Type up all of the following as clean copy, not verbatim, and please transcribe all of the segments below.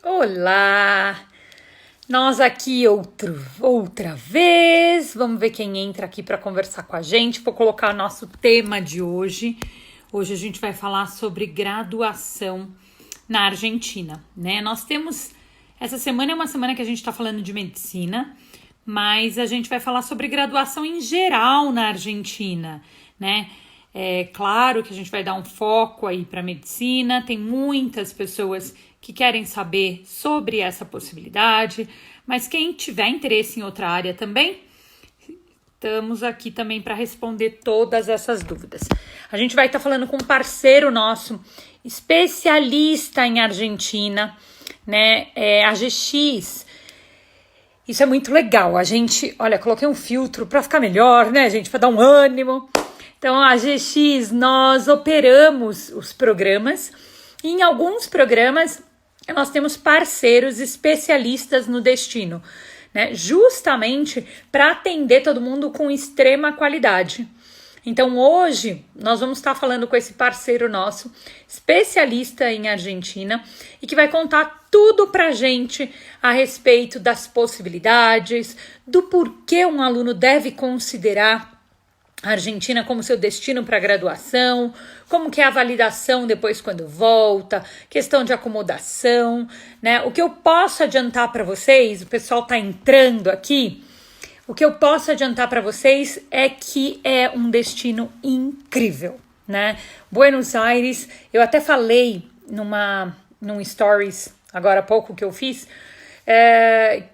Olá! Nós aqui outra vez. Vamos ver quem entra aqui para conversar com a gente. Vou colocar o nosso tema de hoje. Hoje a gente vai falar sobre graduação na Argentina, né? Essa semana é uma semana que a gente está falando de medicina, mas a gente vai falar sobre graduação em geral na Argentina, né? É claro que a gente vai dar um foco aí para medicina. Tem muitas pessoas que querem saber sobre essa possibilidade, mas quem tiver interesse em outra área também, estamos aqui também para responder todas essas dúvidas. A gente vai estar falando com um parceiro nosso, especialista em Argentina, né? A GX. Isso é muito legal. Coloquei um filtro para ficar melhor, né, gente? Para dar um ânimo. Então, a GX, nós operamos os programas. E em alguns programas, nós temos parceiros especialistas no destino, né? Justamente para atender todo mundo com extrema qualidade. Então, hoje, nós vamos estar falando com esse parceiro nosso, especialista em Argentina, e que vai contar tudo pra gente a respeito das possibilidades, do porquê um aluno deve considerar a Argentina como seu destino para graduação, como que é a validação depois quando volta, questão de acomodação, né? O que eu posso adiantar para vocês, o pessoal tá entrando aqui, o que eu posso adiantar para vocês é que é um destino incrível, né? Buenos Aires, eu até falei num stories agora há pouco que eu fiz,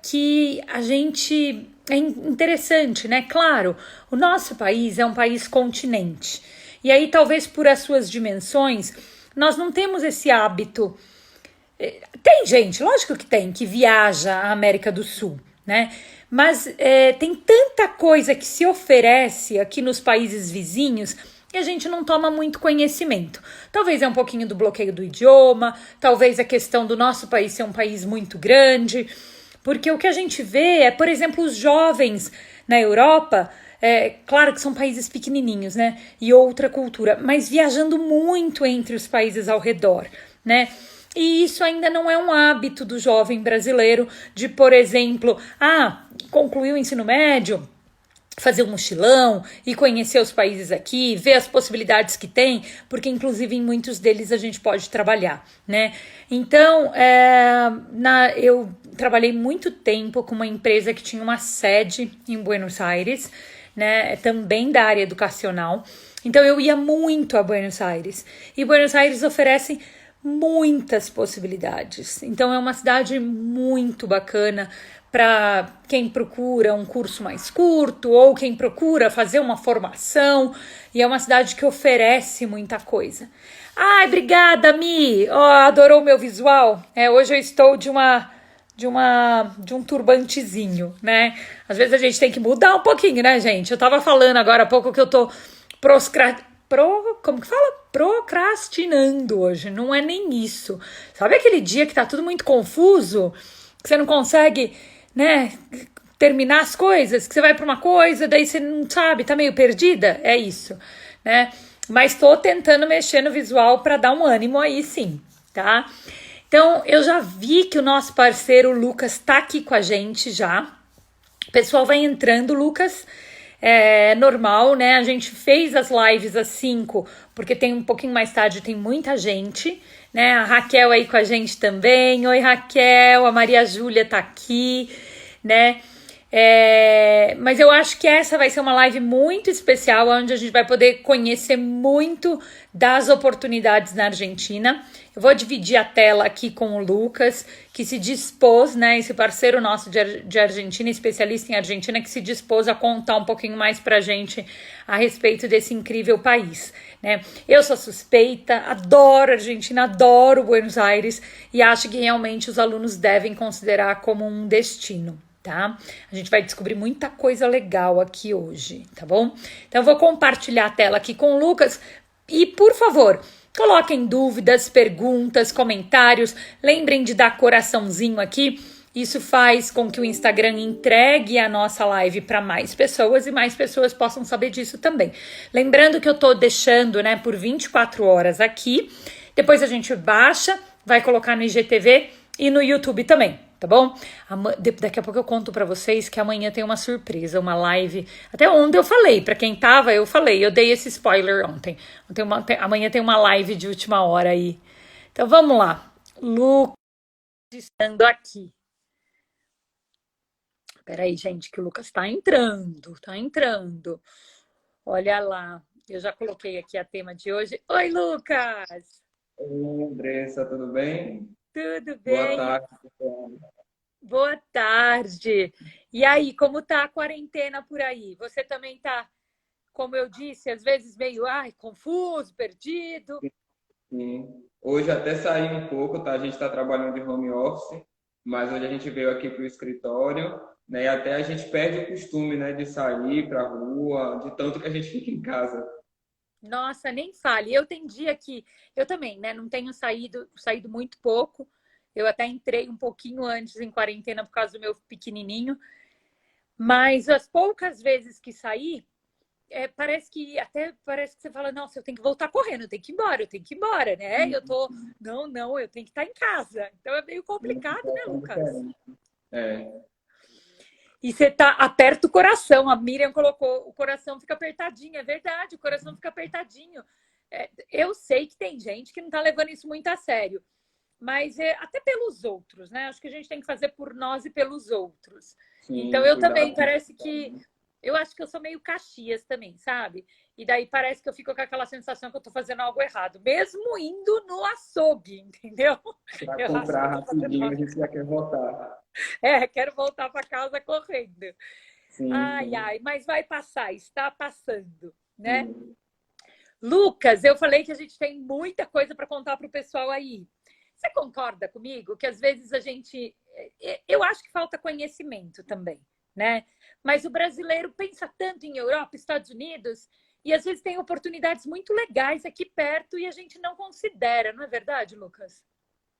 que a gente... É interessante, né? Claro, o nosso país é um país continente. E aí, talvez por as suas dimensões, nós não temos esse hábito. Tem gente, lógico que tem, que viaja à América do Sul, né? Mas tem tanta coisa que se oferece aqui nos países vizinhos e a gente não toma muito conhecimento. Talvez é um pouquinho do bloqueio do idioma, talvez a questão do nosso país ser um país muito grande. Porque o que a gente vê é, por exemplo, os jovens na Europa, claro que são países pequenininhos, né? E outra cultura, mas viajando muito entre os países ao redor, né? E isso ainda não é um hábito do jovem brasileiro de, por exemplo, concluir o ensino médio, fazer um mochilão e conhecer os países aqui, ver as possibilidades que tem, porque inclusive em muitos deles a gente pode trabalhar, né? Então, eu trabalhei muito tempo com uma empresa que tinha uma sede em Buenos Aires, né? Também da área educacional. Então, eu ia muito a Buenos Aires. E Buenos Aires oferece muitas possibilidades. Então, é uma cidade muito bacana para quem procura um curso mais curto ou quem procura fazer uma formação, e é uma cidade que oferece muita coisa. Ai, obrigada, Mi! Adorou o meu visual? Hoje eu estou de um turbantezinho, né? Às vezes a gente tem que mudar um pouquinho, né, gente? Eu tava falando agora há pouco que eu tô procrastinando hoje, não é nem isso. Sabe aquele dia que tá tudo muito confuso, que você não consegue, né, terminar as coisas, que você vai para uma coisa, daí você não sabe, tá meio perdida? É isso, né? Mas tô tentando mexer no visual para dar um ânimo aí sim, tá? Então, eu já vi que o nosso parceiro Lucas tá aqui com a gente já. O pessoal vai entrando, Lucas. É normal, né? A gente fez as lives às 5, porque tem um pouquinho mais tarde, tem muita gente, né? A Raquel aí com a gente também. Oi, Raquel, a Maria Júlia tá aqui, né? Mas eu acho que essa vai ser uma live muito especial, onde a gente vai poder conhecer muito das oportunidades na Argentina. Eu vou dividir a tela aqui com o Lucas, que se dispôs, né, esse parceiro nosso de Argentina, especialista em Argentina, que se dispôs a contar um pouquinho mais pra gente a respeito desse incrível país, né? Eu sou suspeita, adoro a Argentina, adoro Buenos Aires e acho que realmente os alunos devem considerar como um destino, tá? A gente vai descobrir muita coisa legal aqui hoje, tá bom? Então eu vou compartilhar a tela aqui com o Lucas e, por favor, coloquem dúvidas, perguntas, comentários, lembrem de dar coraçãozinho aqui, isso faz com que o Instagram entregue a nossa live para mais pessoas e mais pessoas possam saber disso também. Lembrando que eu tô deixando, né, por 24 horas aqui, depois a gente baixa, vai colocar no IGTV e no YouTube também, tá bom? Daqui a pouco eu conto pra vocês que amanhã tem uma surpresa, uma live. Até ontem eu falei, pra quem tava, eu falei, eu dei esse spoiler ontem. Amanhã tem uma live de última hora aí. Então vamos lá. Lucas estando aqui. Peraí, gente, que o Lucas tá entrando, tá entrando. Olha lá, eu já coloquei aqui a tema de hoje. Oi, Lucas! Oi, Andressa, tudo bem? Tudo Boa bem? tarde, pessoal. Boa tarde. E aí, como tá a quarentena por aí? Você também tá, como eu disse, às vezes meio, confuso, perdido? Sim. Hoje até saí um pouco, tá? A gente está trabalhando de home office, mas hoje a gente veio aqui para o escritório, né? E até a gente perde o costume, né, de sair para a rua, de tanto que a gente fica em casa. Nossa, nem fale. Eu tenho dia que eu também, né? Não tenho saído muito pouco. Eu até entrei um pouquinho antes em quarentena por causa do meu pequenininho, mas as poucas vezes que saí, parece que você fala, nossa, eu tenho que voltar correndo, eu tenho que ir embora, eu tenho que ir embora, né? Não, eu tenho que estar em casa. Então é meio Uma complicado, né, situação Lucas? diferente. É, E você aperta o coração. A Miriam colocou, o coração fica apertadinho. É verdade, o coração fica apertadinho. Eu sei que tem gente que não está levando isso muito a sério, mas até pelos outros, né? Acho que a gente tem que fazer por nós e pelos outros. Então sim, eu também, cuidado com parece que isso. eu acho que eu sou meio Caxias também, sabe? E daí parece que eu fico com aquela sensação que eu tô fazendo algo errado, mesmo indo no açougue, entendeu? Para Eu acho que comprar eu tô fazendo rapidinho, a algo gente já errado. quer voltar. Quero voltar para casa correndo. Sim, sim, Mas vai passar, está passando, né? sim. Lucas, eu falei que a gente tem muita coisa para contar para o pessoal aí. Você concorda comigo que às vezes a gente. Eu acho que falta conhecimento também, né? Mas o brasileiro pensa tanto em Europa, Estados Unidos, e às vezes tem oportunidades muito legais aqui perto e a gente não considera, não é verdade, Lucas?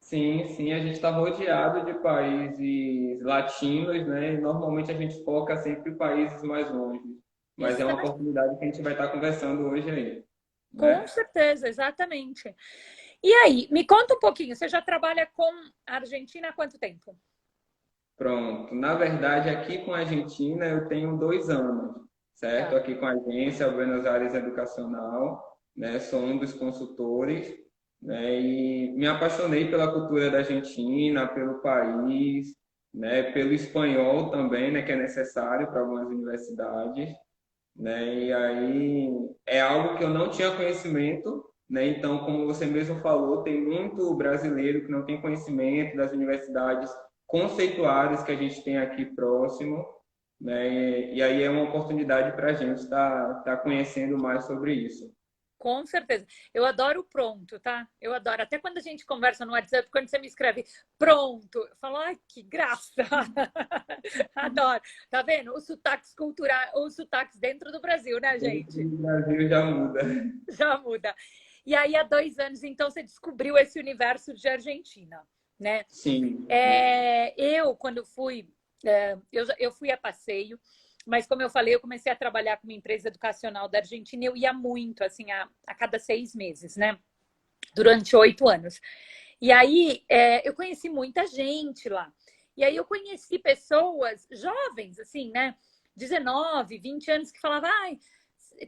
Sim, sim, a gente está rodeado de países latinos, né? E normalmente a gente foca sempre em países mais longe. Mas é uma Exa oportunidade que a gente vai estar conversando hoje aí, com né? certeza, exatamente. E aí, me conta um pouquinho, você já trabalha com a Argentina há quanto tempo? Pronto. Na verdade, aqui com a Argentina eu tenho 2 anos, certo? Tá. Aqui com a agência Buenos Aires Educacional, né? Sou um dos consultores, né? E me apaixonei pela cultura da Argentina, pelo país, né? Pelo espanhol também, né? Que é necessário para algumas universidades, né? E aí é algo que eu não tinha conhecimento, né? Então, como você mesmo falou, tem muito brasileiro que não tem conhecimento das universidades conceituadas que a gente tem aqui próximo, né? E aí é uma oportunidade para a gente estar conhecendo mais sobre isso. Com certeza. Eu adoro o pronto, tá? Eu adoro. Até quando a gente conversa no WhatsApp, quando você me escreve pronto, eu falo, ai, que graça! Adoro. Tá vendo? Os sotaques culturais, os sotaques dentro do Brasil, né, Dentro gente? do Brasil já muda. Já muda. E aí, há 2 anos, então, você descobriu esse universo de Argentina, né? Sim, Quando fui, eu fui a passeio, mas como eu falei, eu comecei a trabalhar com uma empresa educacional da Argentina e eu ia muito, assim, a cada 6 meses, né? Durante 8 anos. E aí eu conheci muita gente lá. E aí eu conheci pessoas jovens, assim, né? 19, 20 anos que falavam,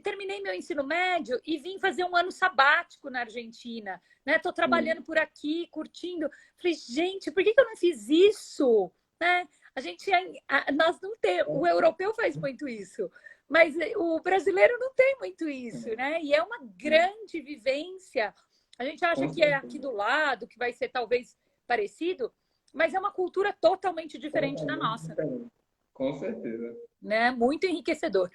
terminei meu ensino médio e vim fazer um ano sabático na Argentina, né? Tô sim, trabalhando por aqui, curtindo. Falei, gente, por que eu não fiz isso? Né? Nós não temos, o europeu faz muito isso, mas o brasileiro não tem muito isso, né? E é uma grande vivência. A gente acha com que é aqui certeza. do lado, que vai ser talvez parecido, mas é uma cultura totalmente diferente da Totalmente nossa, diferente. Com certeza. né? Muito enriquecedor.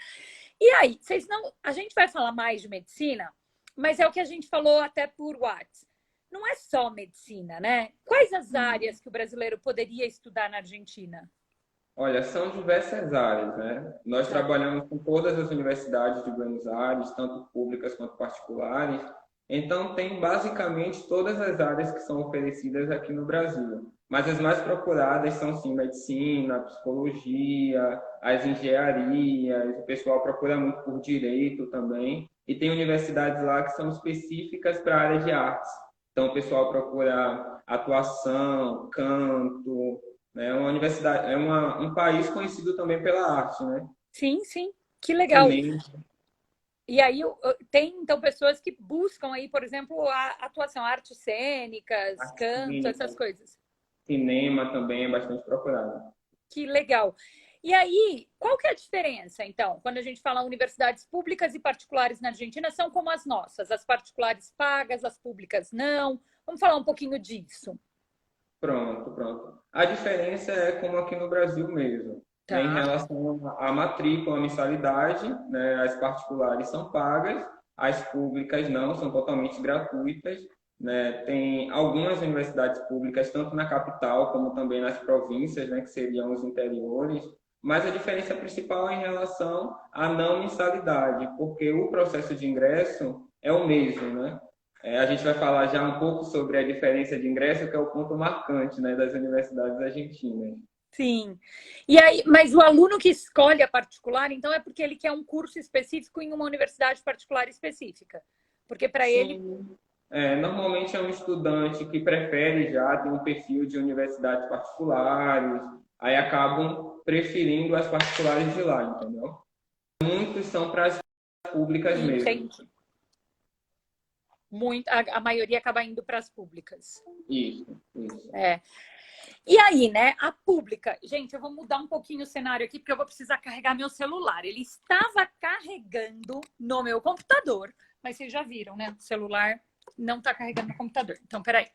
E aí, vocês não. A gente vai falar mais de medicina, mas é o que a gente falou até por WhatsApp. Não é só medicina, né? Quais as áreas que o brasileiro poderia estudar na Argentina? Olha, são diversas áreas, né? Nós Tá. trabalhamos com todas as universidades de Buenos Aires, tanto públicas quanto particulares. Então, tem basicamente todas as áreas que são oferecidas aqui no Brasil. Mas as mais procuradas são, sim, medicina, psicologia, as engenharias, o pessoal procura muito por direito também. E tem universidades lá que são específicas para a área de artes. Então, o pessoal procura atuação, canto, né? Uma universidade, um país conhecido também pela arte, né? Sim, sim. Que legal. Cinema, E aí tem então pessoas que buscam aí, por exemplo, a atuação, artes cênicas, arte canto, cênica, essas coisas. cinema também é bastante procurado. Que legal. E aí, qual que é a diferença, então, quando a gente fala universidades públicas e particulares na Argentina, são como as nossas, as particulares pagas, as públicas não? Vamos falar um pouquinho disso. Pronto, pronto. A diferença é como aqui no Brasil mesmo, né? Em Tá. relação à matrícula, à mensalidade, né? As particulares são pagas, as públicas não, são totalmente gratuitas, né? Tem algumas universidades públicas, tanto na capital como também nas províncias, né? Que seriam os interiores, mas a diferença principal é em relação à não mensalidade, porque o processo de ingresso é o mesmo, né? A gente vai falar já um pouco sobre a diferença de ingresso, que é o ponto marcante, né, das universidades argentinas. Sim. E aí, mas o aluno que escolhe a particular, então é porque ele quer um curso específico em uma universidade particular específica. Porque para ele. Sim. Normalmente é um estudante que prefere já ter um perfil de universidades particulares, aí acabam preferindo as particulares de lá, entendeu? Muitos são para as públicas mesmo. Entendi. Muito, a maioria acaba indo para as públicas. Isso, isso. É. E aí, né, a pública. Gente, eu vou mudar um pouquinho o cenário aqui, porque eu vou precisar carregar meu celular. Ele estava carregando no meu computador, mas vocês já viram, né? O celular não está carregando no computador. Então, peraí.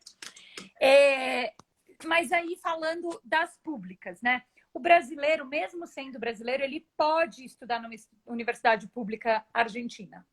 Mas aí, falando das públicas, né? O brasileiro, mesmo sendo brasileiro, ele pode estudar numa universidade pública argentina.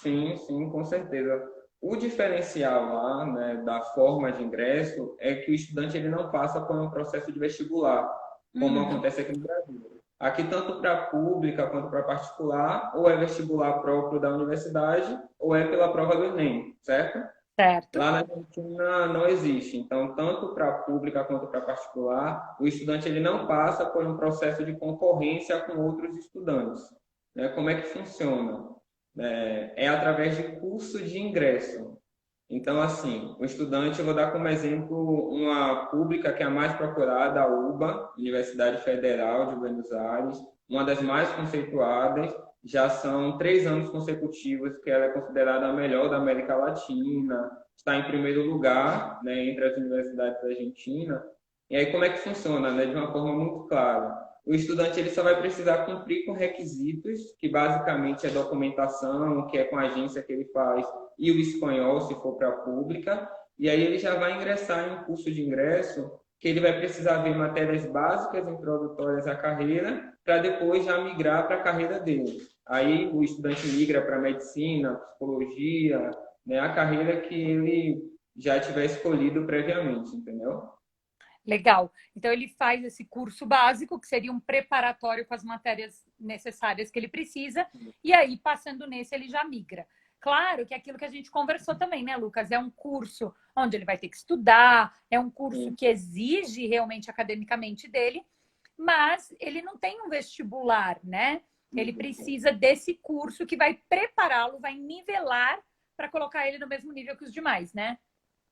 Sim, sim, com certeza. O diferencial lá, né, da forma de ingresso é que o estudante ele não passa por um processo de vestibular, como Uhum. acontece aqui no Brasil. Aqui, tanto para a pública quanto para a particular, ou é vestibular próprio da universidade, ou é pela prova do Enem, certo? Certo? Lá na Argentina não existe. Então, tanto para a pública quanto para a particular, o estudante ele não passa por um processo de concorrência com outros estudantes. Né? Como é que funciona? É através de curso de ingresso. Então, assim, o estudante, eu vou dar como exemplo uma pública que é a mais procurada, a UBA, Universidade Federal de Buenos Aires, uma das mais conceituadas, já são 3 anos consecutivos que ela é considerada a melhor da América Latina, está em primeiro lugar, né, entre as universidades da Argentina. E aí, como é que funciona? Né? De uma forma muito clara. O estudante ele só vai precisar cumprir com requisitos, que basicamente é documentação, que é com a agência que ele faz, e o espanhol, se for para a pública, e aí ele já vai ingressar em um curso de ingresso que ele vai precisar ver matérias básicas introdutórias à carreira, para depois já migrar para a carreira dele. Aí o estudante migra para medicina, psicologia, né, a carreira que ele já tiver escolhido previamente, entendeu? Legal. Então, ele faz esse curso básico, que seria um preparatório com as matérias necessárias que ele precisa, e aí, passando nesse, ele já migra. Claro que é aquilo que a gente conversou também, né, Lucas? É um curso onde ele vai ter que estudar, é um curso Sim, que exige realmente academicamente dele, mas ele não tem um vestibular, né? Ele precisa desse curso que vai prepará-lo, vai nivelar para colocar ele no mesmo nível que os demais, né?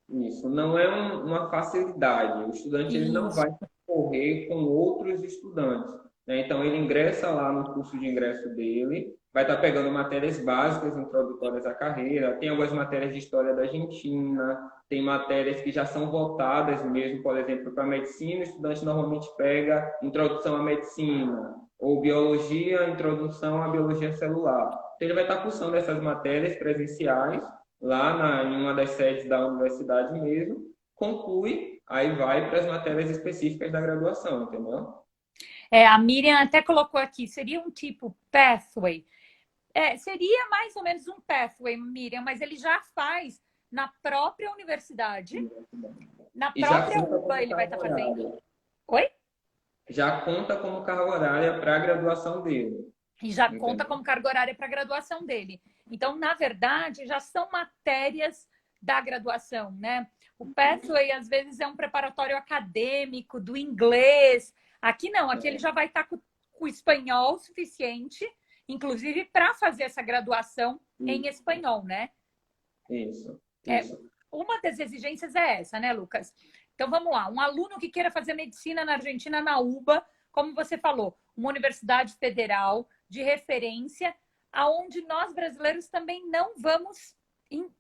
isso. Não é uma facilidade. O estudante ele não Isso. vai concorrer com outros estudantes, né? Então, ele ingressa lá no curso de ingresso dele, vai estar pegando matérias básicas, introdutórias à carreira, tem algumas matérias de história da Argentina, tem matérias que já são voltadas mesmo, por exemplo, para medicina, o estudante normalmente pega introdução à medicina, ou biologia, introdução à biologia celular. Então, ele vai estar cursando essas matérias presenciais lá em uma das sedes da universidade mesmo, conclui, aí vai para as matérias específicas da graduação, entendeu? A Miriam até colocou aqui, seria um tipo pathway. Seria mais ou menos um pathway, Miriam, mas ele já faz na própria universidade, na E já própria conta UBA como ele vai carga estar fazendo. horária. Oi? Já conta como carga horária para a graduação dele, E já conta entendeu? como carga horária para a graduação dele. Então, na verdade, já são matérias da graduação, né? O pathway, às vezes, é um preparatório acadêmico, do inglês. Aqui não, aqui ele já vai estar com o espanhol suficiente, inclusive para fazer essa graduação em espanhol, né? Isso, É, isso. uma das exigências é essa, né, Lucas? Então vamos lá, um aluno que queira fazer medicina na Argentina, na UBA, como você falou, uma universidade federal de referência, aonde nós brasileiros também não vamos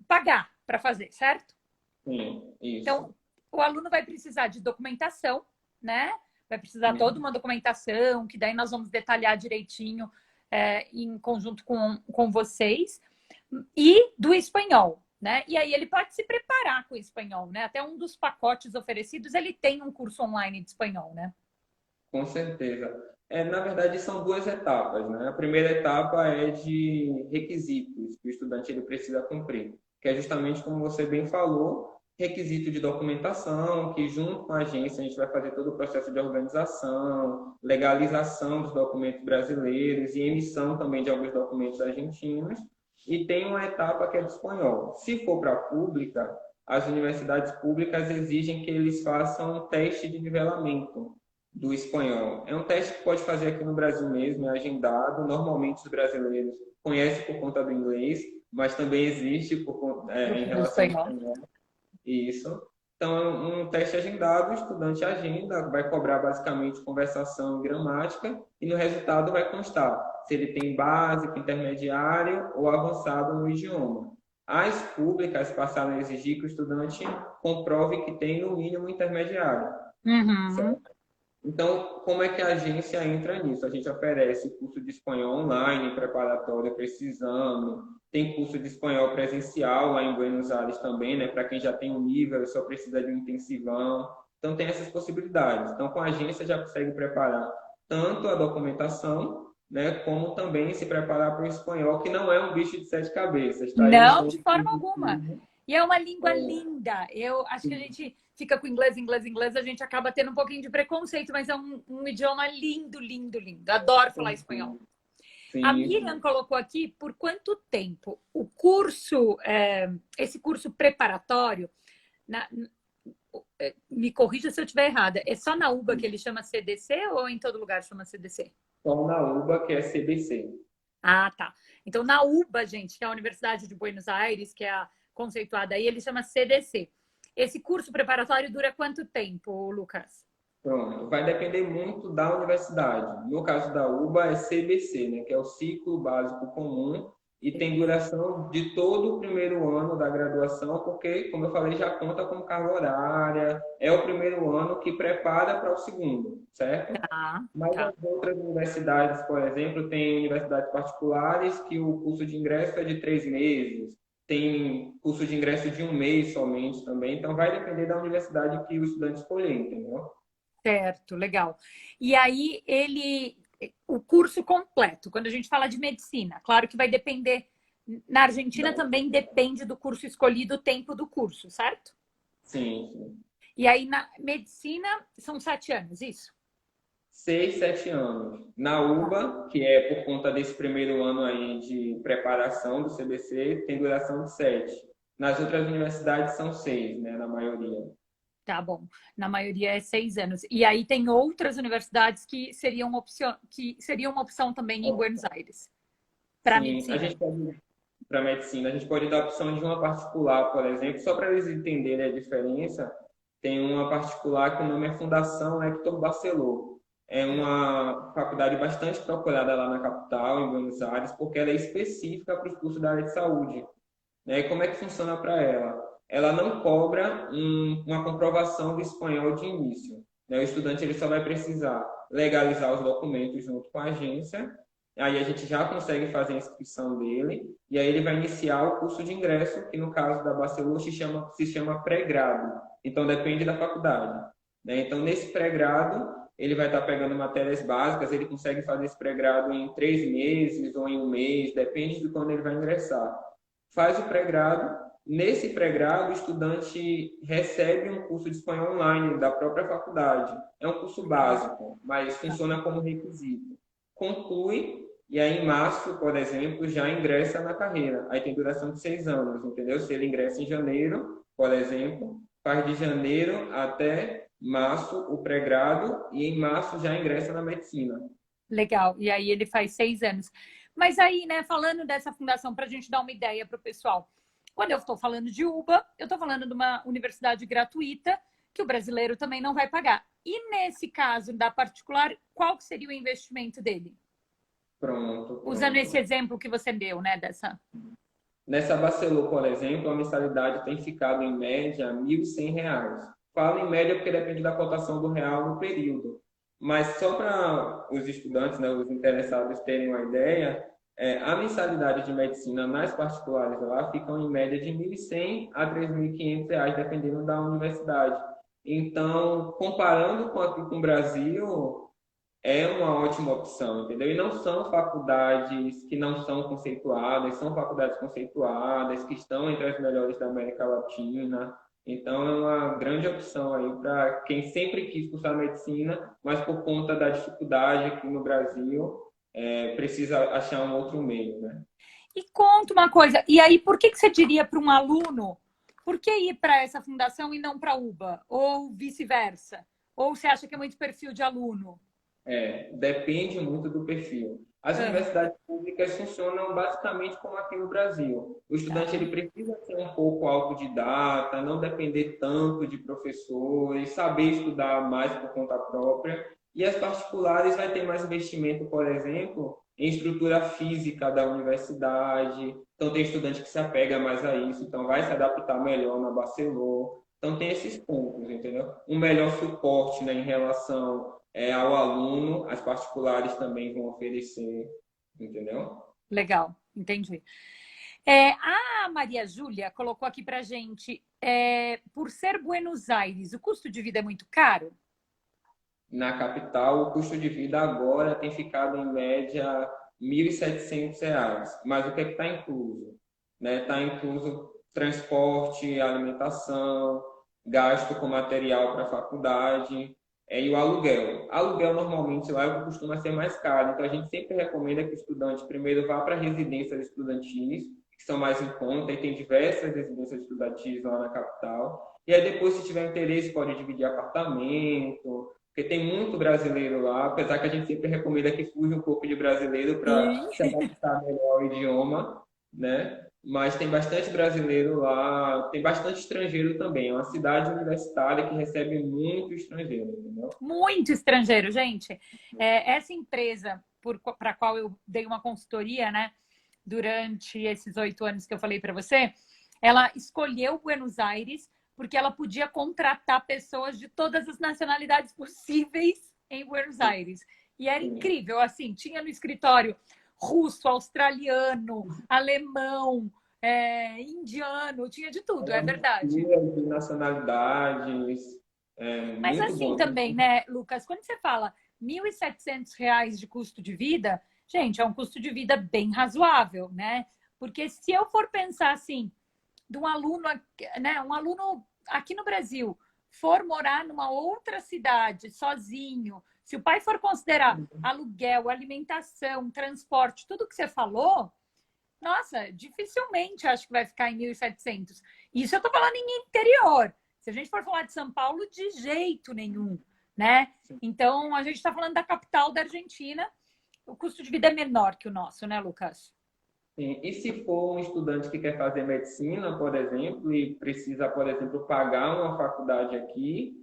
pagar para fazer, certo? Sim, Então, isso. o aluno vai precisar de documentação, né? Vai precisar toda uma documentação, que daí nós vamos detalhar direitinho em conjunto com vocês, e do espanhol, né? E aí ele pode se preparar com o espanhol, né? Até um dos pacotes oferecidos, ele tem um curso online de espanhol, né? Com certeza. Na verdade, são duas etapas, né? A primeira etapa é de requisitos que o estudante ele precisa cumprir, que é justamente como você bem falou, requisito de documentação, que junto com a agência a gente vai fazer todo o processo de organização, legalização dos documentos brasileiros e emissão também de alguns documentos argentinos. E tem uma etapa que é de espanhol. Se for para a pública, as universidades públicas exigem que eles façam um teste de nivelamento do espanhol. É um teste que pode fazer aqui no Brasil mesmo, é agendado. Normalmente os brasileiros conhecem por conta do inglês, mas também existe em Do relação ao espanhol. espanhol. Isso. Então, é um teste agendado, o estudante agenda, vai cobrar basicamente conversação e gramática, e no resultado vai constar se ele tem básico, intermediário ou avançado no idioma. As públicas passaram a exigir que o estudante comprove que tem no mínimo intermediário. Uhum. Então, como é que a agência entra nisso? A gente oferece curso de espanhol online, preparatório para esse exame. Tem curso de espanhol presencial lá em Buenos Aires também, né? Para quem já tem um nível e só precisa de um intensivão. Então, tem essas possibilidades. Então, com a agência já consegue preparar tanto a documentação, né? Como também se preparar para o espanhol, que não é um bicho de sete cabeças, tá? Ele Não, só de forma alguma. E é uma língua linda. Eu acho que a gente fica com inglês, inglês, inglês, a gente acaba tendo um pouquinho de preconceito, mas é um idioma lindo, lindo, lindo. Adoro falar espanhol. A Miriam sim. colocou aqui por quanto tempo o curso, esse curso preparatório, me corrija se eu estiver errada, é só na UBA que ele chama CDC ou em todo lugar chama CDC? Só na UBA, que é CBC. Ah, tá. Então, na UBA, gente, que é a Universidade de Buenos Aires, que é a conceituada aí, ele chama CDC. Esse curso preparatório dura quanto tempo, Lucas? Pronto, vai depender muito da universidade. No caso da UBA é CBC, né, que é o Ciclo Básico Comum, e tem duração de todo o primeiro ano da graduação, porque, como eu falei, já conta com carga horária, é o primeiro ano que prepara para o segundo, certo? Tá, Mas tá. as outras universidades, por exemplo, tem universidades particulares que o curso de ingresso é de 3 meses, tem curso de ingresso de 1 mês somente também, então vai depender da universidade que o estudante escolher, entendeu? Certo, legal. E aí, o curso completo, quando a gente fala de medicina, claro que vai depender, na Argentina também depende do curso escolhido, o tempo do curso, certo? Sim, sim. E aí, na medicina, são 7 anos, isso? 6, 7 anos. Na UBA, que é por conta desse primeiro ano aí de preparação do CBC, tem duração de 7. Nas outras universidades são 6, né, na maioria. Tá bom. Na maioria é 6 anos. E aí tem outras universidades que seriam uma opção também em Buenos Aires para Sim, a medicina. gente pode, para medicina, a gente pode dar a opção de uma particular, por exemplo, só para eles entenderem a diferença. Tem uma particular que o nome é Fundação Hector Barceló. É uma faculdade bastante procurada lá na capital, em Buenos Aires, porque ela é específica para os cursos da área de saúde. Né? E como é que funciona para ela? Ela não cobra uma comprovação do espanhol de início. Né? O estudante ele só vai precisar legalizar os documentos junto com a agência, aí a gente já consegue fazer a inscrição dele, e aí ele vai iniciar o curso de ingresso, que no caso da Barcelona se chama pré-grado. Então depende da faculdade. Né? Então nesse pré-grado, ele vai estar pegando matérias básicas, ele consegue fazer esse pré-grado em 3 meses ou em 1 mês, depende de quando ele vai ingressar. Faz o pré-grado. Nesse pré-grado, o estudante recebe um curso de espanhol online da própria faculdade. É um curso básico, mas funciona como requisito. Conclui e aí em março, por exemplo, já ingressa na carreira. Aí tem duração de 6 anos, entendeu? Se ele ingressa em janeiro, por exemplo, faz de janeiro até março o pré-grado e em março já ingressa na medicina. Legal. E aí ele faz 6 anos. Mas aí, né, falando dessa fundação, para a gente dar uma ideia para o pessoal, Quando eu estou falando de UBA, eu estou falando de uma universidade gratuita que o brasileiro também não vai pagar. E nesse caso da particular, qual que seria o investimento dele? Pronto, Usando esse pronto. exemplo que você deu, né, dessa. Nessa Barcelona, por exemplo, a mensalidade tem ficado em média R$ 1.100. Falo em média porque depende da cotação do real no período. Mas só para os estudantes, né, os interessados terem uma ideia, a mensalidade de medicina nas particulares lá ficam em média de R$ 1.100 a R$ 3.500, dependendo da universidade. Então, comparando com aqui com o Brasil, é uma ótima opção, entendeu? E não são faculdades que não são conceituadas, são faculdades conceituadas, que estão entre as melhores da América Latina. Então, é uma grande opção aí para quem sempre quis cursar medicina, mas por conta da dificuldade aqui no Brasil, precisa achar um outro meio, né? E conta uma coisa, e aí por que você diria para um aluno, por que ir para essa fundação e não para a UBA? Ou vice-versa? Ou você acha que é muito perfil de aluno? Depende muito do perfil. As Ah, universidades públicas funcionam basicamente como aqui no Brasil. O estudante tá. ele precisa ser um pouco autodidata, não depender tanto de professores, saber estudar mais por conta própria. E as particulares vai ter mais investimento, por exemplo, em estrutura física da universidade. Então tem estudante que se apega mais a isso, então vai se adaptar melhor na Barcelona. Então tem esses pontos, entendeu? Um melhor suporte, né, em relação ao aluno, as particulares também vão oferecer, entendeu? Legal, entendi. A Maria Júlia colocou aqui para gente, por ser Buenos Aires, o custo de vida é muito caro? Na capital, o custo de vida agora tem ficado em média R$ 1.700, mas o que é que está incluso? Está incluso transporte, alimentação, gasto com material para a faculdade, e o aluguel. Aluguel normalmente lá é o que costuma ser mais caro, então a gente sempre recomenda que o estudante primeiro vá para residências estudantis, que são mais em conta, e tem diversas residências estudantis lá na capital. E aí depois, se tiver interesse, pode dividir apartamento, porque tem muito brasileiro lá, apesar que a gente sempre recomenda que fuja um pouco de brasileiro para Sim. se adaptar melhor ao idioma, né? Mas tem bastante brasileiro lá, tem bastante estrangeiro também. É uma cidade universitária que recebe muito estrangeiro, entendeu? Muito estrangeiro, gente. Essa empresa para a qual eu dei uma consultoria, né, durante esses 8 anos que eu falei para você, ela escolheu Buenos Aires porque ela podia contratar pessoas de todas as nacionalidades possíveis em Buenos Aires. E era incrível, assim, tinha no escritório russo, australiano, alemão, indiano, tinha de tudo, é verdade. De nacionalidades, Mas muito assim bom. também, né, Lucas, quando você fala R$ 1.700 de custo de vida, gente, é um custo de vida bem razoável, né? Porque se eu for pensar assim, de um aluno, né, um aluno aqui no Brasil for morar numa outra cidade sozinho, se o pai for considerar aluguel, alimentação, transporte, tudo que você falou, nossa, dificilmente acho que vai ficar em 1.700. Isso eu tô falando em interior. Se a gente for falar de São Paulo, de jeito nenhum, né? Então, a gente está falando da capital da Argentina, o custo de vida é menor que o nosso, né, Lucas? Sim. E se for um estudante que quer fazer medicina, por exemplo, e precisa, por exemplo, pagar uma faculdade aqui,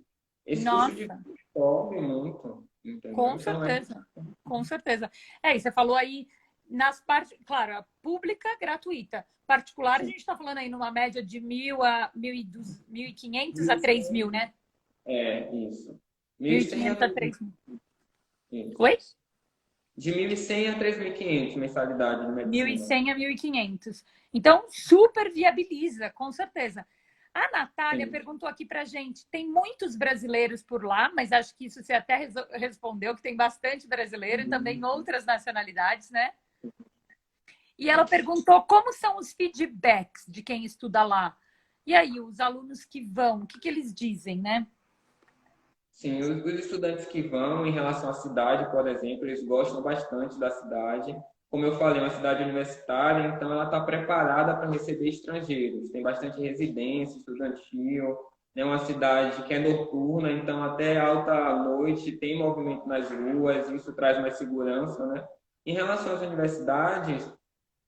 esse custo de vida Nossa, sobe muito, entendeu? com Então, certeza, com certeza. E você falou aí nas partes, claro, a pública gratuita, particular a gente está falando aí numa média de 1.500 a 3.000, né? isso. Mil e 1.100 a quinhentos a 3.000, 3.000. isso. Oi? De 1.100 a 3.500 mensalidade de Mil e medicina. cem a 1.500. Então, super viabiliza, com certeza. A Natália Sim. perguntou aqui pra gente: tem muitos brasileiros por lá, mas acho que isso você até respondeu, que tem bastante brasileiro e também outras nacionalidades, né? E ela perguntou como são os feedbacks de quem estuda lá. E aí, os alunos que vão, o que eles dizem, né? Sim, os estudantes que vão em relação à cidade, por exemplo, eles gostam bastante da cidade. Como eu falei, é uma cidade universitária, então ela está preparada para receber estrangeiros. Tem bastante residência estudantil, é uma cidade que é noturna, então até alta noite tem movimento nas ruas, isso traz mais segurança, né? Em relação às universidades,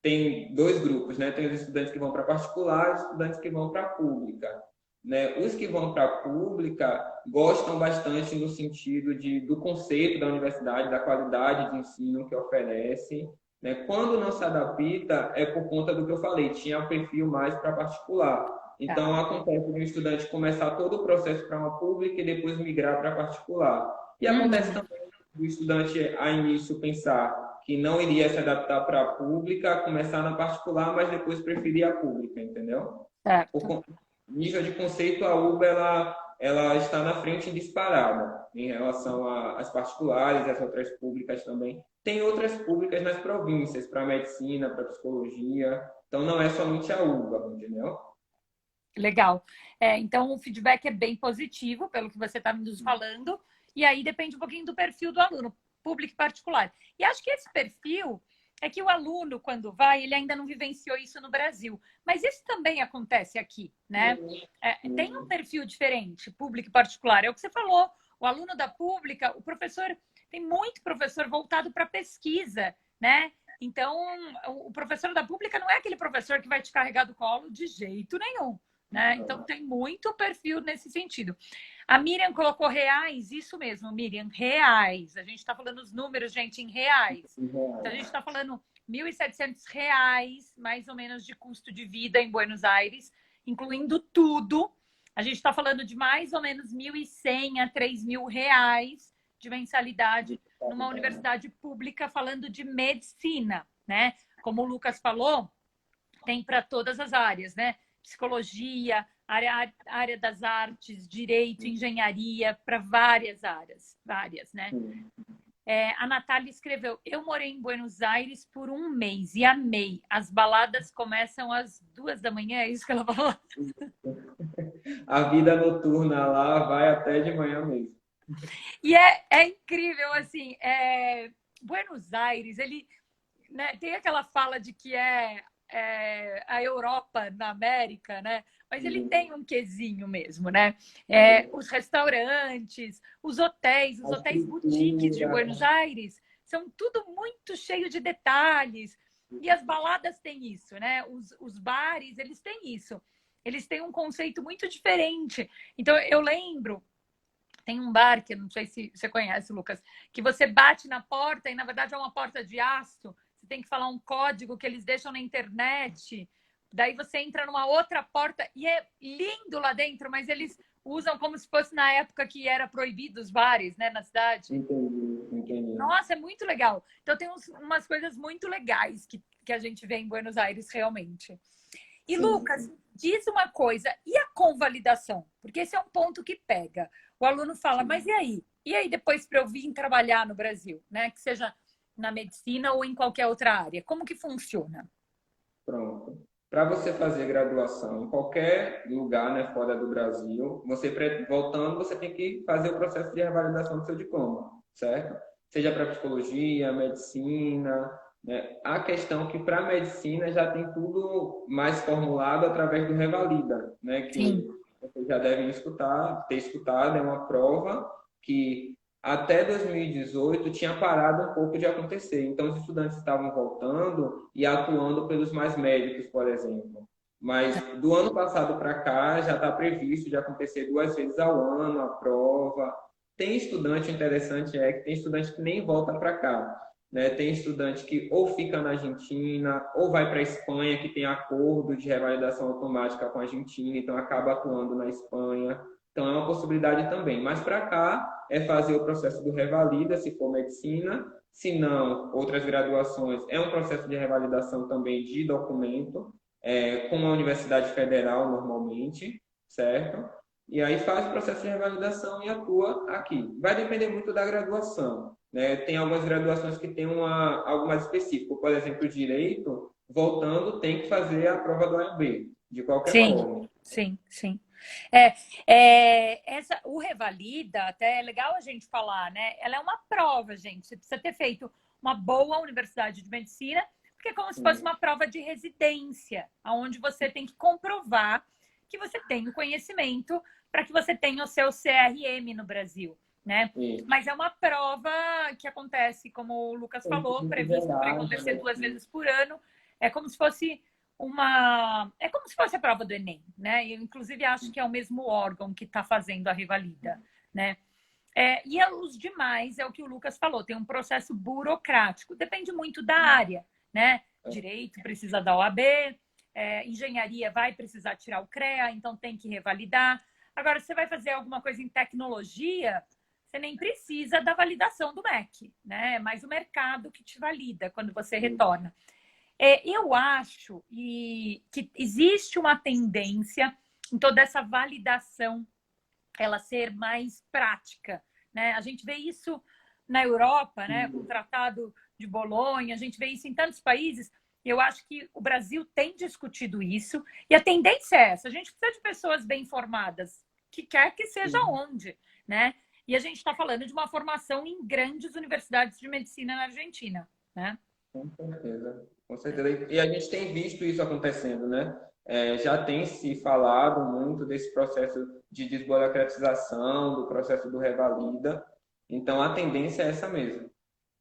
tem dois grupos, né? Tem os estudantes que vão para particular e os estudantes que vão para pública. Né? Os que vão para a pública gostam bastante no sentido do conceito da universidade, da qualidade de ensino que oferece. Né? Quando não se adapta, é por conta do que eu falei, tinha o perfil mais para particular. Tá. Então, acontece de um estudante começar todo o processo para uma pública e depois migrar para particular. E acontece Uhum. também do estudante, a início, pensar que não iria se adaptar para a pública, começar na particular, mas depois preferir a pública, entendeu? Certo. O nível de conceito, a UBA ela está na frente disparada em relação às particulares, às outras públicas também. Tem outras públicas nas províncias, para medicina, para psicologia. Então, não é somente a UBA, entendeu? Legal. Então, o feedback é bem positivo, pelo que você está nos falando, e aí depende um pouquinho do perfil do aluno, público e particular. E acho que esse perfil é que o aluno, quando vai, ele ainda não vivenciou isso no Brasil. Mas isso também acontece aqui, né? Tem um perfil diferente, público e particular. É o que você falou, o aluno da pública, o professor, tem muito professor voltado para pesquisa, né? Então, o professor da pública não é aquele professor que vai te carregar do colo de jeito nenhum. Né? Então, tem muito perfil nesse sentido. A Miriam colocou reais, isso mesmo, Miriam, reais. A gente está falando os números, gente, em reais. Então, a gente está falando R$ 1.700, mais ou menos, de custo de vida em Buenos Aires, incluindo tudo. A gente está falando de mais ou menos 1.100 a R$ 3.000 de mensalidade numa universidade pública, falando de medicina, né? Como o Lucas falou, tem para todas as áreas, né? Psicologia, área das artes, direito, engenharia, para várias, né? A Natália escreveu: eu morei em Buenos Aires por 1 mês e amei. As baladas começam às 2 da manhã, é isso que ela falou? A vida noturna lá vai até de manhã mesmo. E é incrível, assim, Buenos Aires, ele, né, tem aquela fala de que a Europa na América, né? Mas ele tem um quesinho mesmo, né? Os restaurantes, os A hotéis boutiques de estrutura. Buenos Aires são tudo muito cheio de detalhes. E as baladas têm isso, né? Os bares, eles têm isso. Eles têm um conceito muito diferente. Então, eu lembro, tem um bar que eu não sei se você conhece, Lucas, que você bate na porta e, na verdade, é uma porta de aço. Você tem que falar um código que eles deixam na internet. Daí você entra numa outra porta e é lindo lá dentro, mas eles usam como se fosse na época que era proibido os bares, né, na cidade. Entendi. Nossa, é muito legal. Então tem umas coisas muito legais que a gente vê em Buenos Aires realmente. E, Sim. Lucas, diz uma coisa, e a convalidação? Porque esse é um ponto que pega. O aluno fala, mas e aí? E aí depois para eu vir trabalhar no Brasil, né? Que seja na medicina ou em qualquer outra área. Como que funciona? Pronto. Para você fazer graduação em qualquer lugar, né, fora do Brasil, voltando, você tem que fazer o processo de revalidação do seu diploma, certo? Seja para psicologia, medicina, né? A questão é que para medicina já tem tudo mais formulado através do Revalida, né, que Sim. vocês já devem ter escutado, é uma prova que até 2018 tinha parado um pouco de acontecer. Então, os estudantes estavam voltando e atuando pelos mais médicos, por exemplo. Mas do ano passado para cá já está previsto de acontecer 2 vezes ao ano a prova. Tem estudante interessante que tem estudante que nem volta para cá. Né? Tem estudante que ou fica na Argentina ou vai para a Espanha, que tem acordo de revalidação automática com a Argentina, então acaba atuando na Espanha. Então, é uma possibilidade também. Mas para cá, é fazer o processo do Revalida, se for medicina. Se não, outras graduações, é um processo de revalidação também de documento, com a Universidade Federal, normalmente, certo? E aí faz o processo de revalidação e atua aqui. Vai depender muito da graduação. Né? Tem algumas graduações que tem algo mais específico. Por exemplo, o direito, voltando, tem que fazer a prova do OAB, de qualquer Sim, forma. sim. O Revalida, até é legal a gente falar, né? Ela é uma prova, gente. Você precisa ter feito uma boa universidade de medicina, porque é como se fosse uma prova de residência, onde você tem que comprovar que você tem o conhecimento para que você tenha o seu CRM no Brasil, né? Mas é uma prova que acontece, como o Lucas falou, previsto para acontecer 2 vezes por ano. é como se fosse é como se fosse a prova do Enem, né? Eu, inclusive, acho que é o mesmo órgão que está fazendo a revalida, né? E os demais, é o que o Lucas falou, tem um processo burocrático, depende muito da área, né? Direito precisa da OAB, engenharia vai precisar tirar o CREA, então tem que revalidar. Agora, se você vai fazer alguma coisa em tecnologia, você nem precisa da validação do MEC, né? É mais o mercado que te valida quando você retorna. Eu acho que existe uma tendência em toda essa validação ela ser mais prática, né? A gente vê isso na Europa, né? Com o Tratado de Bolonha, a gente vê isso em tantos países. Eu acho que o Brasil tem discutido isso e a tendência é essa. A gente precisa de pessoas bem formadas, que quer que seja onde, né? E a gente está falando de uma formação em grandes universidades de medicina na Argentina, né? Com certeza, com certeza. E a gente tem visto isso acontecendo, né? Já tem se falado muito desse processo de desburocratização, do processo do Revalida. Então, a tendência é essa mesmo.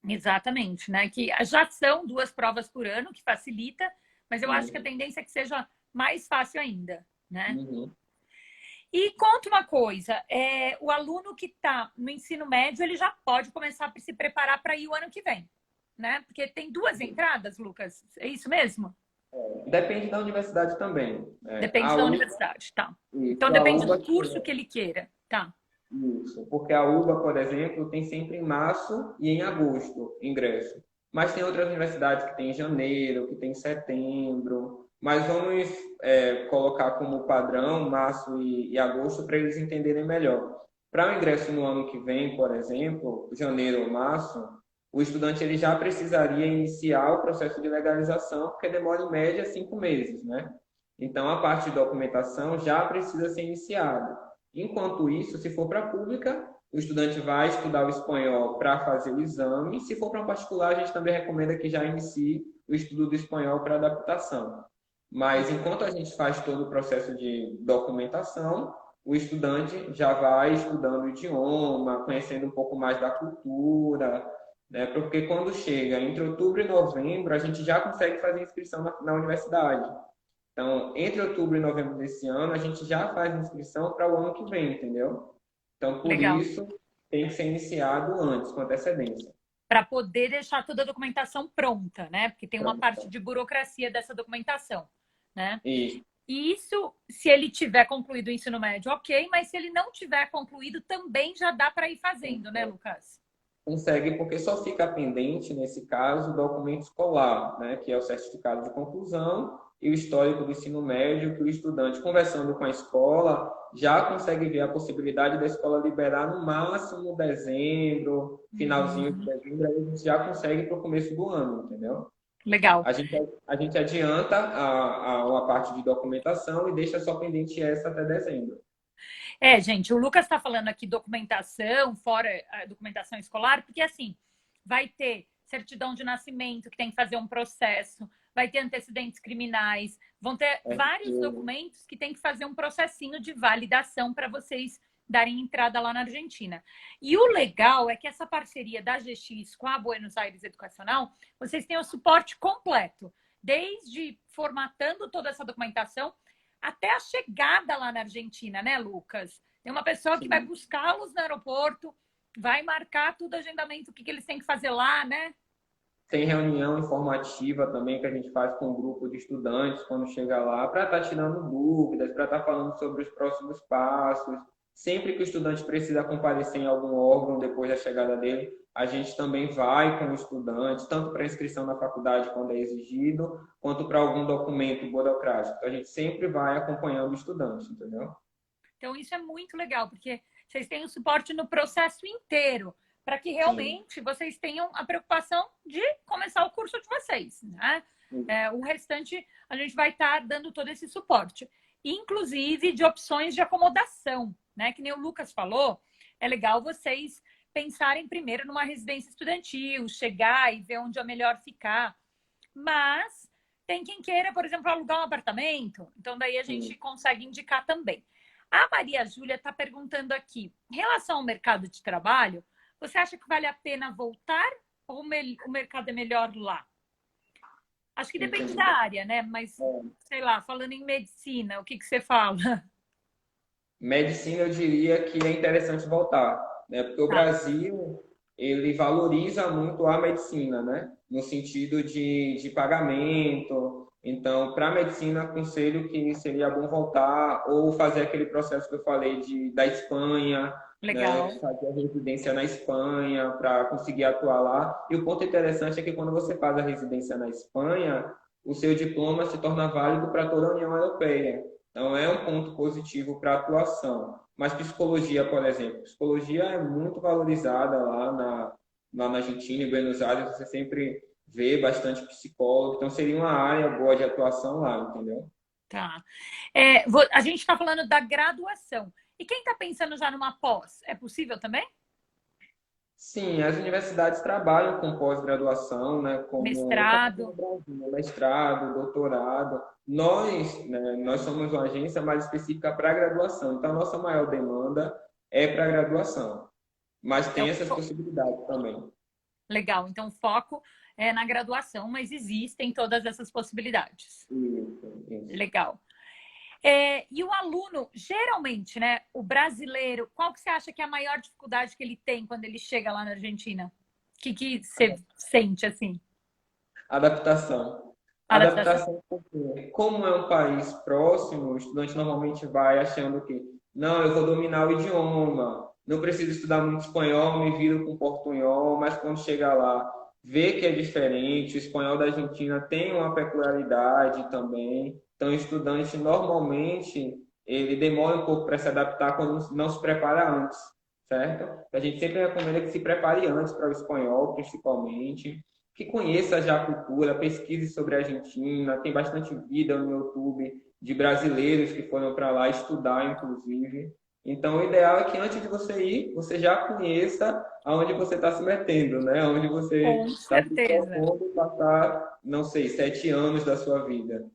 Exatamente, né? Que já são 2 provas por ano, que facilita, mas eu acho que a Uhum. tendência é que seja mais fácil ainda, né? Uhum. E conta uma coisa, o aluno que está no ensino médio, ele já pode começar a se preparar para ir o ano que vem, né? Porque tem 2 entradas, Lucas, é isso mesmo? Depende da universidade também. Depende A da UBA, universidade, tá. Então isso, a depende UBA, do curso que ele queira, tá. isso, porque a UBA, por exemplo, tem sempre em março e em agosto ingresso. Mas tem outras universidades que tem em janeiro, que tem em setembro. Mas vamos colocar como padrão março e agosto para eles entenderem melhor. Para o ingresso no ano que vem, por exemplo, janeiro ou março, o estudante ele já precisaria iniciar o processo de legalização, porque demora em média 5 meses, né? Então, a parte de documentação já precisa ser iniciada. Enquanto isso, se for para a pública, o estudante vai estudar o espanhol para fazer o exame. Se for para particular, a gente também recomenda que já inicie o estudo do espanhol para adaptação. Mas enquanto a gente faz todo o processo de documentação, o estudante já vai estudando o idioma, conhecendo um pouco mais da cultura, né? Porque quando chega entre outubro e novembro, a gente já consegue fazer inscrição na universidade. Então, entre outubro e novembro desse ano, a gente já faz inscrição para o ano que vem, entendeu? Então, por Legal. isso, tem que ser iniciado antes, com antecedência. Para poder deixar toda a documentação pronta, né? Porque tem uma parte Então, de burocracia dessa documentação, né? isso. E isso, se ele tiver concluído o ensino médio, ok, mas se ele não tiver concluído, também já dá para ir fazendo, né, Lucas? Consegue, porque só fica pendente, nesse caso, o documento escolar, né, que é o certificado de conclusão e o histórico do ensino médio, que o estudante, conversando com a escola, já consegue ver a possibilidade da escola liberar no máximo dezembro, finalzinho de dezembro, aí a gente já consegue para o começo do ano, entendeu? Legal. A gente adianta a parte de documentação e deixa só pendente essa até dezembro. Gente, o Lucas está falando aqui documentação, fora a documentação escolar, porque assim, vai ter certidão de nascimento, que tem que fazer um processo, vai ter antecedentes criminais, vão ter vários documentos que tem que fazer um processinho de validação para vocês darem entrada lá na Argentina. E o legal é que essa parceria da GX com a Buenos Aires Educacional, vocês têm o suporte completo, desde formatando toda essa documentação até a chegada lá na Argentina, né, Lucas? Tem uma pessoa que vai Sim. buscá-los no aeroporto, vai marcar tudo agendamento, o que eles têm que fazer lá, né? Tem reunião informativa também que a gente faz com um grupo de estudantes quando chega lá, para estar tirando dúvidas, para estar falando sobre os próximos passos. Sempre que o estudante precisa comparecer em algum órgão depois da chegada dele, a gente também vai com o estudante, tanto para inscrição na faculdade quando é exigido, quanto para algum documento burocrático. Então, a gente sempre vai acompanhando o estudante, entendeu? Então, isso é muito legal, porque vocês têm o suporte no processo inteiro, para que Sim. realmente vocês tenham a preocupação de começar o curso de vocês, né? O restante, a gente vai estar dando todo esse suporte. Inclusive de opções de acomodação, né? Que nem o Lucas falou, é legal vocês pensarem primeiro numa residência estudantil, chegar e ver onde é melhor ficar. Mas tem quem queira, por exemplo, alugar um apartamento. Então, daí a gente Sim. consegue indicar também. A Maria Júlia está perguntando aqui, em relação ao mercado de trabalho, você acha que vale a pena voltar ou o mercado é melhor lá? Acho que depende da Entendi. área, né? Mas, sei lá, falando em medicina, o que que você fala? Medicina, eu diria que é interessante voltar, né? Porque o Tá, Brasil, ele valoriza muito a medicina, né? No sentido de pagamento. Então, para a medicina, aconselho que seria bom voltar ou fazer aquele processo que eu falei da Espanha, né? legal. Fazer a residência na Espanha para conseguir atuar lá. E o ponto interessante é que quando você faz a residência na Espanha, o seu diploma se torna válido para toda a União Europeia. Então, é um ponto positivo para a atuação. Mas psicologia, por exemplo, psicologia é muito valorizada lá na Argentina, em Buenos Aires, você sempre vê bastante psicólogo, então seria uma área boa de atuação lá, entendeu? Tá. A gente está falando da graduação. E quem está pensando já numa pós? É possível também? Sim, as universidades trabalham com pós-graduação, né, como aqui no Mestrado? Brasil, mestrado, doutorado. Nós, né, nós somos uma agência mais específica para graduação, então a nossa maior demanda é para graduação, mas Então, tem essas possibilidades também. legal. Então, o foco é na graduação, mas existem todas essas possibilidades. Isso. Legal. E o aluno, geralmente, né, o brasileiro, qual que você acha que é a maior dificuldade que ele tem quando ele chega lá na Argentina? O que você sente assim? Adaptação. Adaptação? Adaptação, porque como é um país próximo, o estudante normalmente vai achando que, não, eu vou dominar o idioma, não preciso estudar muito espanhol, me viro com portunhol, mas quando chega lá, vê que é diferente, o espanhol da Argentina tem uma peculiaridade também, então o estudante normalmente ele demora um pouco para se adaptar quando não se prepara antes, certo? A gente sempre recomenda que se prepare antes para o espanhol, principalmente, que conheça já a cultura, pesquise sobre a Argentina, tem bastante vida no YouTube de brasileiros que foram para lá estudar, inclusive. Então, o ideal é que antes de você ir, você já conheça aonde você está se metendo, né? Aonde você Com está se certeza. propondo passar, não sei, 7 anos da sua vida.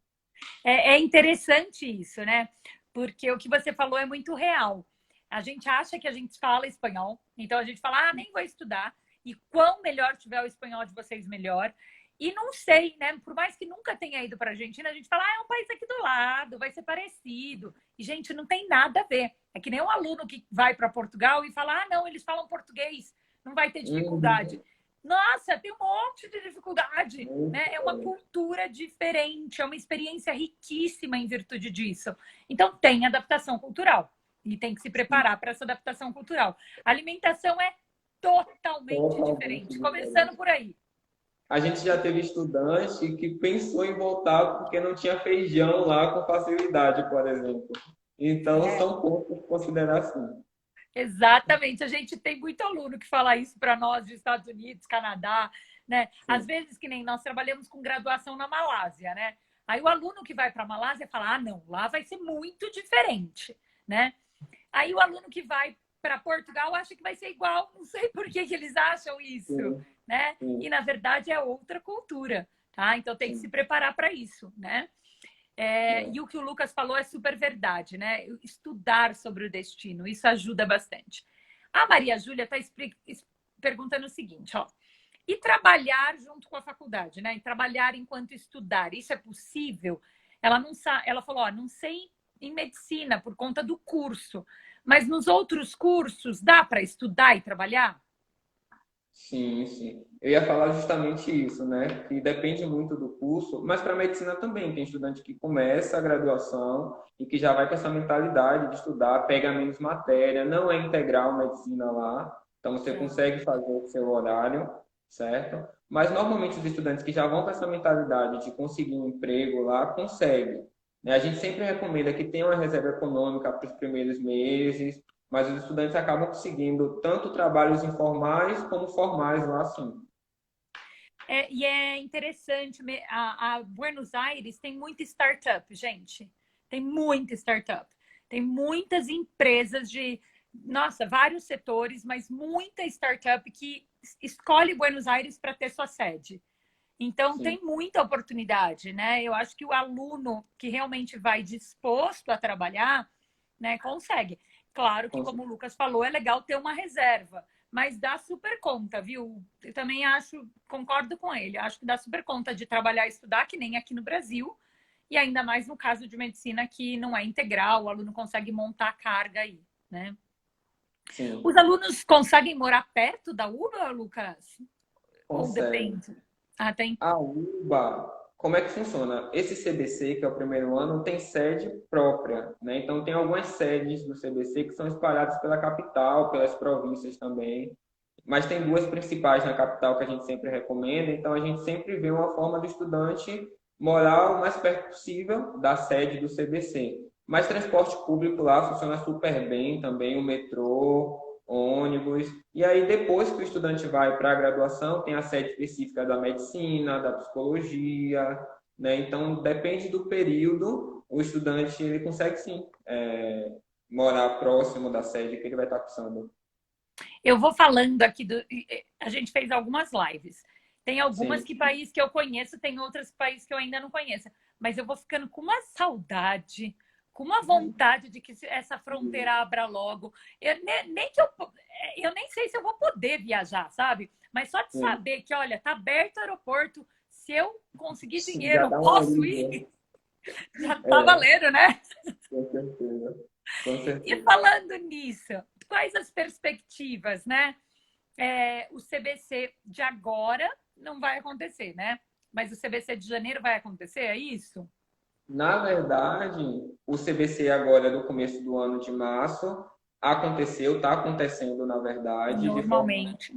É interessante isso, né? Porque o que você falou é muito real. A gente acha que a gente fala espanhol, então a gente fala, nem vou estudar. E quão melhor tiver o espanhol de vocês, melhor. E não sei, né? Por mais que nunca tenha ido para a Argentina, a gente fala, é um país aqui do lado, vai ser parecido. E, gente, não tem nada a ver. É que nem um aluno que vai para Portugal e fala, não, eles falam português, não vai ter dificuldade. Uhum. Nossa, tem um monte de dificuldade, Muito né? É uma bem. cultura diferente, é uma experiência riquíssima em virtude disso. Então, tem adaptação cultural e tem que se preparar para essa adaptação cultural. A alimentação é totalmente Totalmente diferente, começando diferente. por aí. A gente já teve estudante que pensou em voltar porque não tinha feijão lá com facilidade, por exemplo. Então, É, são pontos a considerar sim. exatamente. A gente tem muito aluno que fala isso para nós dos Estados Unidos, Canadá, né? Às Sim. vezes que nem nós trabalhamos com graduação na Malásia, né? Aí o aluno que vai para a Malásia fala: "Ah, não, lá vai ser muito diferente", né? Aí o aluno que vai para Portugal acha que vai ser igual, não sei por que eles acham isso, Sim, né? sim, E na verdade é outra cultura, tá? Então tem que se sim. preparar para isso, né? É. E o que o Lucas falou é super verdade, né? Estudar sobre o destino, isso ajuda bastante. A Maria Júlia está perguntando o seguinte, ó. E trabalhar junto com a faculdade, né? E trabalhar enquanto estudar, isso é possível? Ela não ela falou, ó, não sei em medicina por conta do curso, mas nos outros cursos dá para estudar e trabalhar? Sim, sim. Eu ia falar justamente isso, né? Que depende muito do curso, mas para medicina também. Tem estudante que começa a graduação e que já vai com essa mentalidade de estudar, pega menos matéria, não é integral medicina lá, então você Tá. consegue fazer o seu horário, certo? Mas normalmente os estudantes que já vão com essa mentalidade de conseguir um emprego lá, conseguem. Né? A gente sempre recomenda que tenha uma reserva econômica para os primeiros meses, mas os estudantes acabam conseguindo tanto trabalhos informais como formais lá sim. E é interessante, a Buenos Aires tem muita startup, gente. Tem muita startup. Tem muitas empresas de, nossa, vários setores, mas muita startup que escolhe Buenos Aires para ter sua sede. Então, Sim, tem muita oportunidade, né? Eu acho que o aluno que realmente vai disposto a trabalhar, né, consegue. Claro que, com como o certeza. Lucas falou, é legal ter uma reserva. mas dá super conta, viu? Eu também acho, concordo com ele, acho que dá super conta de trabalhar e estudar, que nem aqui no Brasil, e ainda mais no caso de medicina que não é integral, o aluno consegue montar a carga aí, né? Os Sim, alunos conseguem morar perto da UBA, Lucas? Ou consegue. depende? Ah, tem. A UBA, como é que funciona? Esse CBC, que é o primeiro ano, tem sede própria, né? Então, tem algumas sedes do CBC que são espalhadas pela capital, pelas províncias também. Mas tem duas principais na capital que a gente sempre recomenda, então a gente sempre vê uma forma do estudante morar o mais perto possível da sede do CBC. Mas transporte público lá funciona super bem também, o metrô, ônibus. E aí, depois que o estudante vai para a graduação, tem a sede específica da medicina, da psicologia, né? Então, depende do período, o estudante ele consegue sim morar próximo da sede que ele vai estar cursando. Eu vou falando aqui do. A gente fez algumas lives. Tem algumas Sim. que países que eu conheço, tem outros países que eu ainda não conheço. Mas eu vou ficando com uma saudade, com uma vontade de que essa fronteira abra logo. Nem que eu nem sei se eu vou poder viajar, sabe? Mas só de Sim. saber que, olha, tá aberto o aeroporto, se eu conseguir dinheiro, Já eu dá um posso alívio. ir, já tá É, valendo, né? com certeza. Com E certeza. falando nisso, quais as perspectivas, né? O CBC de agora não vai acontecer, né? Mas o CBC de janeiro vai acontecer, é isso? Na verdade, o CBC agora, do começo do ano de março, aconteceu, está acontecendo, na verdade, de forma Normalmente.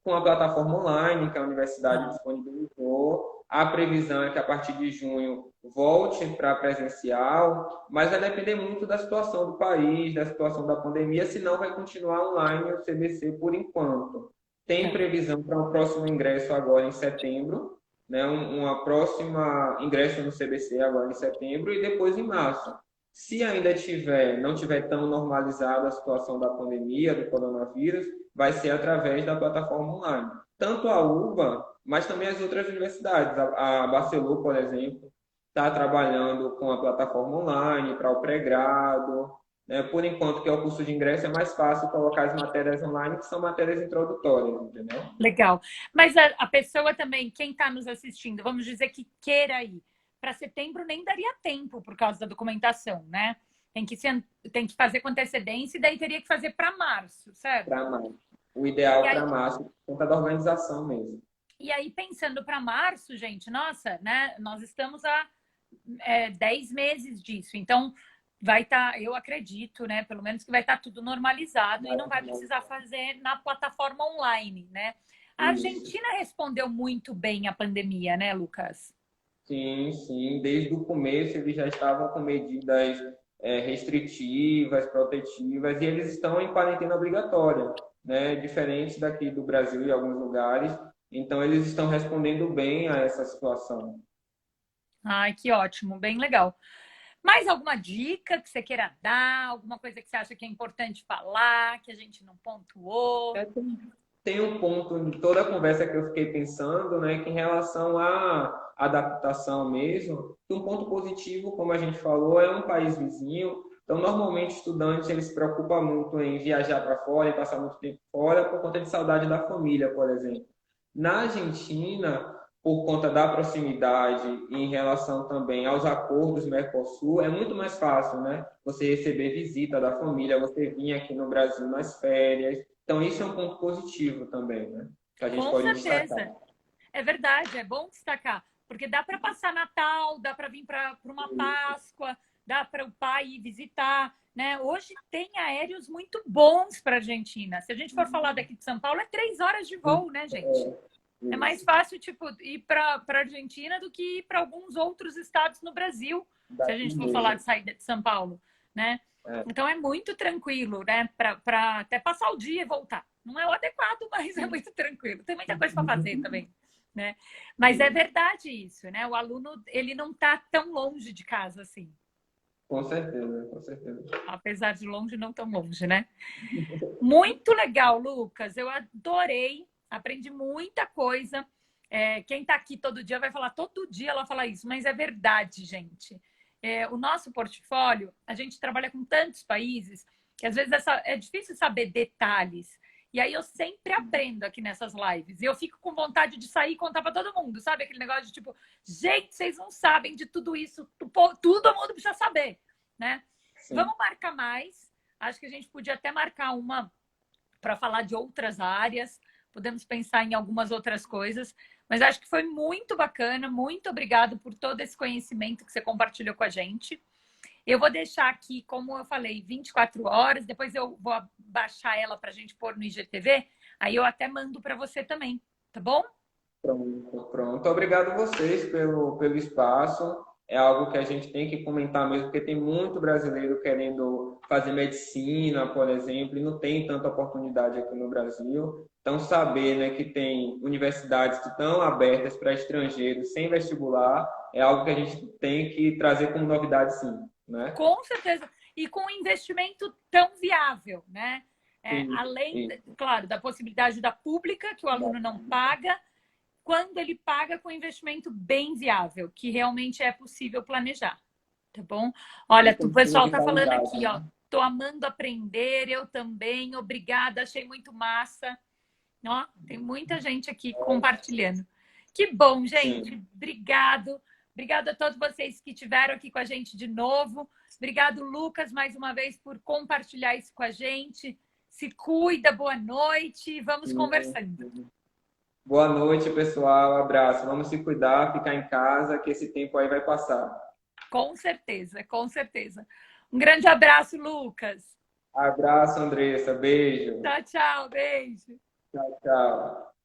com a plataforma online que a universidade Ah, disponibilizou. A previsão é que a partir de junho volte para presencial, mas vai depender muito da situação do país, da situação da pandemia, senão vai continuar online o CBC por enquanto. Tem tá. previsão para um próximo ingresso agora em setembro, né? Uma próxima ingresso no CBC agora em setembro e depois em março. Se ainda não tiver tão normalizada a situação da pandemia, do coronavírus, vai ser através da plataforma online. Tanto a UBA, mas também as outras universidades. A Barcelona, por exemplo, está trabalhando com a plataforma online para o pré-grado. Né? Por enquanto, que é o curso de ingresso, é mais fácil colocar as matérias online, que são matérias introdutórias, entendeu? Legal. Mas a pessoa também, quem está nos assistindo, vamos dizer que queira ir. Para setembro nem daria tempo por causa da documentação, né? Tem que fazer com antecedência e daí teria que fazer para março, certo? Para março. O E ideal para aí, março, por conta da organização mesmo. e aí pensando para março, gente, nossa, né? Nós estamos há 10 meses disso. Então, vai estar, eu acredito, né? Pelo menos que vai estar tudo normalizado e não vai precisar fazer na plataforma online, né? A Isso. Argentina respondeu muito bem à pandemia, né, Lucas? Sim, sim. Desde o começo eles já estavam com medidas restritivas, protetivas, e eles estão em quarentena obrigatória, né? Diferente daqui do Brasil e alguns lugares. Então eles estão respondendo bem a essa situação. Ai, que ótimo, bem legal. Mais alguma dica que você queira dar? Alguma coisa que você acha que é importante falar, que a gente não pontuou? Tem um ponto em toda a conversa que eu fiquei pensando, né, que em relação à adaptação mesmo, que um ponto positivo, como a gente falou, é um país vizinho. Então, normalmente, estudantes eles se preocupam muito em viajar para fora, em passar muito tempo fora, por conta de saudade da família, por exemplo. Na Argentina, por conta da proximidade e em relação também aos acordos Mercosul, é muito mais fácil, né? Você receber visita da família, você vir aqui no Brasil nas férias. Então, isso é um ponto positivo também, né? Que a gente Com pode destacar. certeza. É verdade, é bom destacar, porque dá para passar Natal, dá para vir para uma Páscoa, dá para o pai ir visitar, né? Hoje tem aéreos muito bons para a Argentina. Se a gente for falar daqui de São Paulo, é 3 horas de voo, né, gente? É mais Isso. fácil, tipo, ir para a Argentina do que ir para alguns outros estados no Brasil, se a Daqui gente for falar mesmo. de saída de São Paulo, né? É, Então é muito tranquilo, né? Para até passar o dia e voltar. Não é o adequado, mas é muito tranquilo. Tem muita coisa para fazer também, né? Mas é verdade isso, né? O aluno ele não está tão longe de casa assim, com certeza, com certeza. apesar de longe, não tão longe, né? Muito legal, Lucas. Eu adorei, aprendi muita coisa. Quem está aqui todo dia vai falar, todo dia ela fala isso, mas é verdade, gente. O nosso portfólio, a gente trabalha com tantos países que às vezes é difícil saber detalhes. E aí eu sempre aprendo aqui nessas lives. E eu fico com vontade de sair e contar para todo mundo, sabe? Aquele negócio de tipo, gente, vocês não sabem de tudo isso, todo mundo precisa saber, né? Sim. Vamos marcar mais. Acho que a gente podia até marcar uma para falar de outras áreas. Podemos pensar em algumas outras coisas. Mas acho que foi muito bacana. Muito obrigado por todo esse conhecimento que você compartilhou com a gente. Eu vou deixar aqui, como eu falei, 24 horas. Depois eu vou baixar ela para a gente pôr no IGTV. Aí eu até mando para você também, tá bom? Pronto, pronto. Obrigado a vocês pelo espaço. É algo que a gente tem que comentar mesmo, porque tem muito brasileiro querendo fazer medicina, por exemplo, e não tem tanta oportunidade aqui no Brasil. Então, saber, né, que tem universidades que estão abertas para estrangeiros sem vestibular é algo que a gente tem que trazer como novidade, sim, né? Com certeza. E com um investimento tão viável, né? Além, claro, da possibilidade da pública, que o aluno não paga, quando ele paga com investimento bem viável, que realmente é possível planejar, tá bom? Olha, o pessoal tá falando aqui, ó, tô amando aprender, eu também, obrigada, achei muito massa. Ó, tem muita gente aqui compartilhando. Que bom, gente, Sim. obrigado. Obrigado a todos vocês que estiveram aqui com a gente de novo. Obrigado, Lucas, mais uma vez, por compartilhar isso com a gente. Se cuida, boa noite, vamos conversando. Boa noite, pessoal. Abraço. Vamos se cuidar, ficar em casa, que esse tempo aí vai passar. Com certeza, com certeza. Um grande abraço, Lucas. Abraço, Andressa. Beijo. Tchau, tchau. Beijo. Tchau, tchau.